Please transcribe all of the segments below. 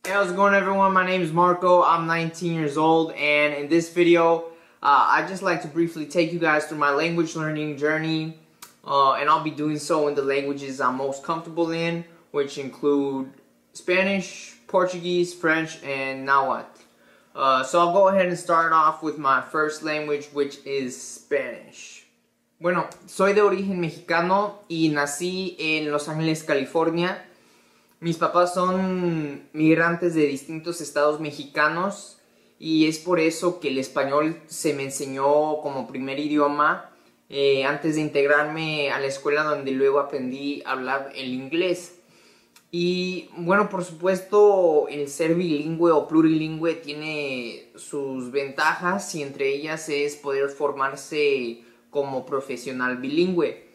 Hey, how's it going everyone? My name is Marco, I'm 19 years old, and in this video I'd just like to briefly take you guys through my language learning journey, and I'll be doing so in the languages I'm most comfortable in, which include Spanish, Portuguese, French, and Nahuatl. So I'll go ahead and start off with my first language, which is Spanish. Bueno, soy de origen mexicano y nací en Los Ángeles, California. Mis papás son migrantes de distintos estados mexicanos y es por eso que el español se me enseñó como primer idioma antes de integrarme a la escuela, donde luego aprendí a hablar el inglés. Y bueno, por supuesto, el ser bilingüe o plurilingüe tiene sus ventajas, y entre ellas es poder formarse como profesional bilingüe.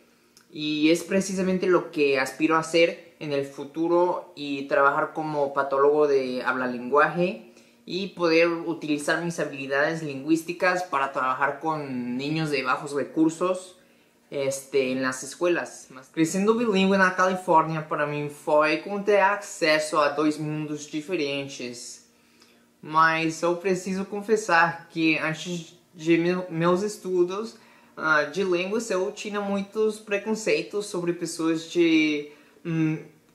Y es precisamente lo que aspiro a hacer en el futuro, y trabajar como patólogo de habla-lenguaje y poder utilizar mis habilidades lingüísticas para trabajar con niños de bajos recursos en las escuelas. Crescendo bilíngue na Califórnia, para mim foi como ter acesso a dois mundos diferentes. Mas eu preciso confessar que antes de meus estudos de línguas eu tinha muitos preconceitos sobre pessoas de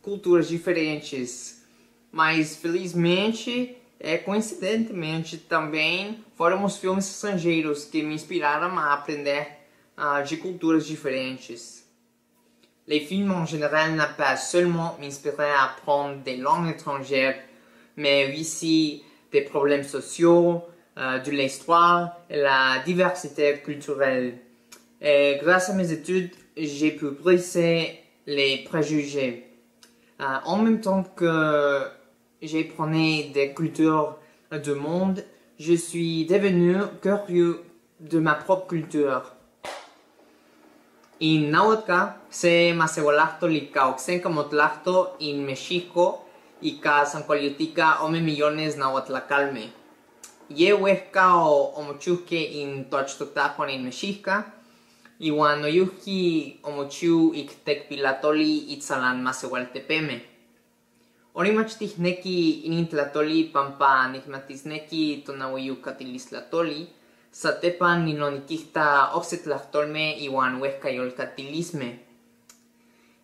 culturas diferentes. Mas felizmente, coincidentemente também, foram os filmes estrangeiros que me inspiraram a aprender de culturas différentes. Les films en général n'ont pas seulement m'inspiré à apprendre des langues étrangères, mais aussi des problèmes sociaux, de l'histoire et la diversité culturelle. Et grâce à mes études, j'ai pu briser les préjugés. En même temps que j'apprenais des cultures du monde, je suis devenu curieux de ma propre culture. In náhuatl se masewalahto licaoxenca motlahto in México y ca sancualiotica ome millones nahuatlacalme. Ye huesca o omochusque in tochtotajuan in México, iwan noyuhki omochu ictecpilatoli itzalan masewaltepeme. Orimachtihneki inintlatoli pampa nigmatisneki tonawiyucatilislatoli, satepan ninonikihta oxetlahtolme iwan huescayolcatilisme.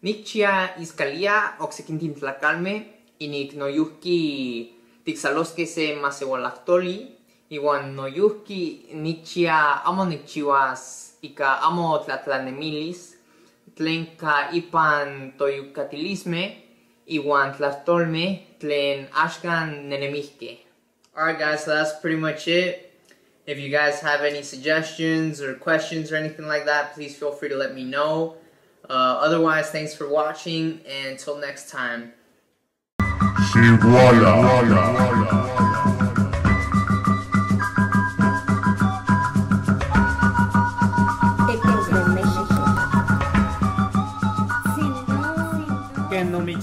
Nikchia iscalia oxequintintlacalme inik noyuhki tixalosque se masewalahtoli, iwan noyuhki nikchia amo nikchiwas ika amo tlatlanemilis, tlenka ipan toyucatilisme, iwan tlahtolme tlen ashkan nenemihke. Alright guys, so that's pretty much it. If you guys have any suggestions or questions or anything like that, please feel free to let me know. Otherwise, thanks for watching, and until next time. Xihuala. Que no me